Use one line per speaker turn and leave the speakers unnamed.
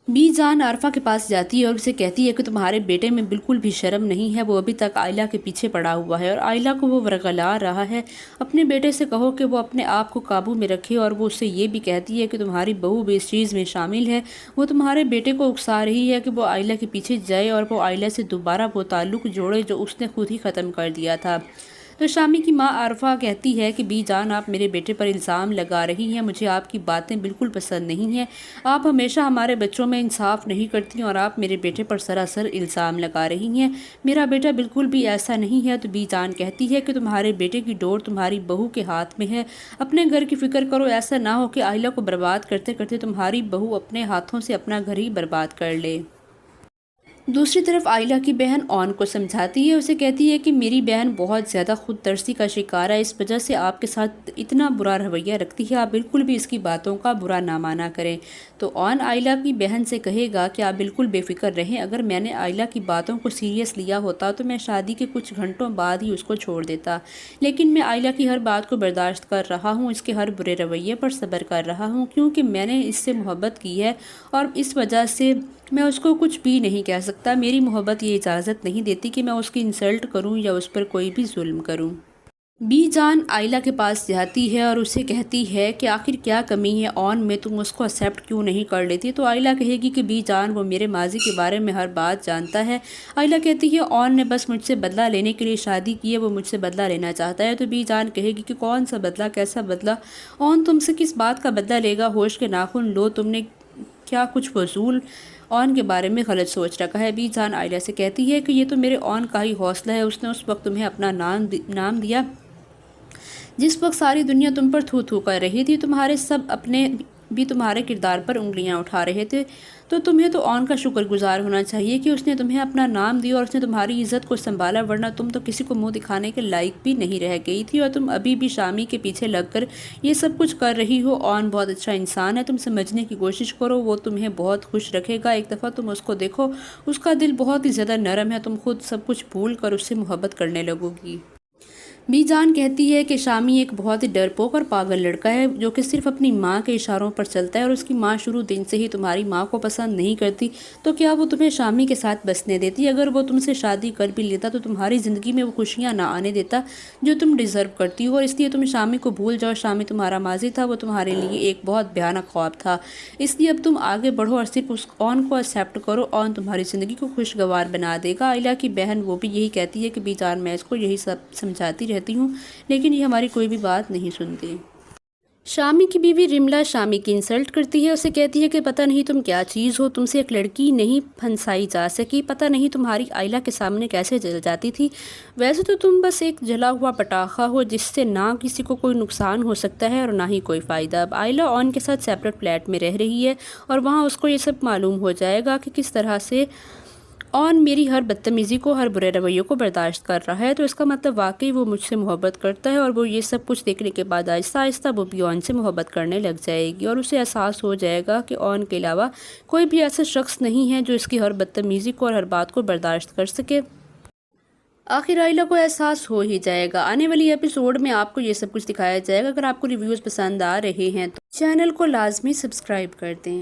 B जान आरफा के पास जाती है और उसे कहती है कि तुम्हारे बेटे में बिल्कुल भी शर्म नहीं है, वो अभी तक आयला के पीछे पड़ा हुआ है और आयला को वो वरगला रहा है। अपने बेटे से कहो कि वो अपने आप को काबू में रखे। और वो उससे ये भी कहती है कि तुम्हारी बहू भी इस चीज़ में शामिल है, वो तुम्हारे बेटे को उकसा रही है कि वो आयला के पीछे जाए और वो आयला से दोबारा वो ताल्लुक़ जोड़े जो उसने खुद ही ख़त्म कर दिया था। तो शामी की माँ आरफा कहती है कि बी जान, आप मेरे बेटे पर इल्ज़ाम लगा रही हैं, मुझे आपकी बातें बिल्कुल पसंद नहीं हैं। आप हमेशा हमारे बच्चों में इंसाफ नहीं करती और आप मेरे बेटे पर सरासर इल्ज़ाम लगा रही हैं। मेरा बेटा बिल्कुल भी ऐसा नहीं है। तो बी जान कहती है कि तुम्हारे बेटे की डोर तुम्हारी बहू के हाथ में है, अपने घर की फ़िक्र करो। ऐसा ना हो कि आयला को बर्बाद करते करते तुम्हारी बहू अपने हाथों से अपना घर ही बर्बाद कर ले। दूसरी तरफ आयला की बहन ऑन को समझाती है, उसे कहती है कि मेरी बहन बहुत ज़्यादा खुद तरसी का शिकार है, इस वजह से आपके साथ इतना बुरा रवैया रखती है, आप बिल्कुल भी इसकी बातों का बुरा ना माना करें। तो ऑन आयला की बहन से कहेगा कि आप बिल्कुल बेफिक्र रहें, अगर मैंने आयला की बातों को सीरियस लिया होता तो मैं शादी के कुछ घंटों बाद ही उसको छोड़ देता, लेकिन मैं आयला की हर बात को बर्दाश्त कर रहा हूँ, इसके हर बुरे रवैये पर सब्र कर रहा हूँ, क्योंकि मैंने इससे मोहब्बत की है और इस वजह से मैं उसको कुछ भी नहीं कह सकता। मेरी मोहब्बत ये इजाज़त नहीं देती कि मैं उसकी इंसल्ट करूं या उस पर कोई भी जुल्म करूं। बी जान आयला के पास जाती है और उसे कहती है कि आखिर क्या कमी है ऑन में, तुम उसको एक्सेप्ट क्यों नहीं कर लेती। तो आयला कहेगी कि बी जान, वो मेरे माजी के बारे में हर बात जानता है। आयला कहती है ऑन ने बस मुझसे बदला लेने के लिए शादी की है, वो मुझसे बदला लेना चाहता है। तो बी जान कहेगी कि कौन सा बदला, कैसा बदला, ऑन तुमसे किस बात का बदला लेगा, होश के नाखून लो, तुमने क्या कुछ वसूल ऑन के बारे में गलत सोच रखा है। बी जान आयला से कहती है कि ये तो मेरे ऑन का ही हौसला है, उसने उस वक्त तुम्हें अपना नाम दिया जिस वक्त सारी दुनिया तुम पर थू थू कर रही थी, तुम्हारे सब अपने भी तुम्हारे किरदार पर उंगलियां उठा रहे थे। तो तुम्हें तो ऑन का शुक्रगुजार होना चाहिए कि उसने तुम्हें अपना नाम दिया और उसने तुम्हारी इज्जत को संभाला, वरना तुम तो किसी को मुंह दिखाने के लायक भी नहीं रह गई थी और तुम अभी भी शामी के पीछे लगकर ये सब कुछ कर रही हो। ऑन बहुत अच्छा इंसान है, तुम समझने की कोशिश करो, वो तुम्हें बहुत खुश रखेगा। एक दफ़ा तुम उसको देखो, उसका दिल बहुत ही ज़्यादा नरम है, तुम खुद सब कुछ भूल कर उससे मोहब्बत करने लगोगी। बी जान कहती है कि शामी एक बहुत ही डरपोक और पागल लड़का है जो कि सिर्फ अपनी माँ के इशारों पर चलता है और उसकी माँ शुरू दिन से ही तुम्हारी माँ को पसंद नहीं करती। तो क्या वो तुम्हें शामी के साथ बसने देती? अगर वो तुमसे शादी कर भी लेता तो तुम्हारी ज़िंदगी में वो खुशियाँ ना आने देता जो तुम डिज़र्व करती हो। और इसलिए तुम शामी को भूल जाओ। शामी तुम्हारा माजी था, वो तुम्हारे लिए एक बहुत भयानक ख्वाब था। इसलिए अब तुम आगे बढ़ो और सिर्फ उस ऑन को एक्सेप्ट करो, ऑन तुम्हारी ज़िंदगी को खुशगवार बना देगा। आयला की बहन वो भी यही कहती है कि बी जान, मैं इसको यही सब समझाती रहती हूँ, लेकिन ये हमारी कोई भी बात नहीं सुनती। शामी की बीवी रिमला शामी की इंसल्ट करती है, उसे कहती है कि पता नहीं तुम क्या चीज़ हो, तुमसे एक लड़की नहीं फंसाई जा सकी, पता नहीं तुम्हारी आयला के सामने कैसे जल जाती थी। वैसे तो तुम बस एक जला हुआ पटाखा हो जिससे ना किसी को कोई नुकसान हो सकता है और ना ही कोई फ़ायदा। अब आयला ऑन के साथ सेपरेट फ्लैट में रह रही है और वहाँ उसको ये सब मालूम हो जाएगा कि किस तरह से ऑन मेरी हर बदतमीज़ी को, हर बुरे रवैयों को बर्दाश्त कर रहा है। तो इसका मतलब वाकई वो मुझसे मोहब्बत करता है और वो ये सब कुछ देखने के बाद आहिस्ता आहिस्ता वो भी ऑन से मोहब्बत करने लग जाएगी और उसे एहसास हो जाएगा कि ऑन के अलावा कोई भी ऐसा शख्स नहीं है जो इसकी हर बदतमीज़ी को और हर बात को बर्दाश्त कर सके। आखिर आयला को एहसास हो ही जाएगा। आने वाली एपिसोड में आपको ये सब कुछ दिखाया जाएगा। अगर आपको रिव्यूज़ पसंद आ रहे हैं तो चैनल को लाजमी सब्सक्राइब कर दें।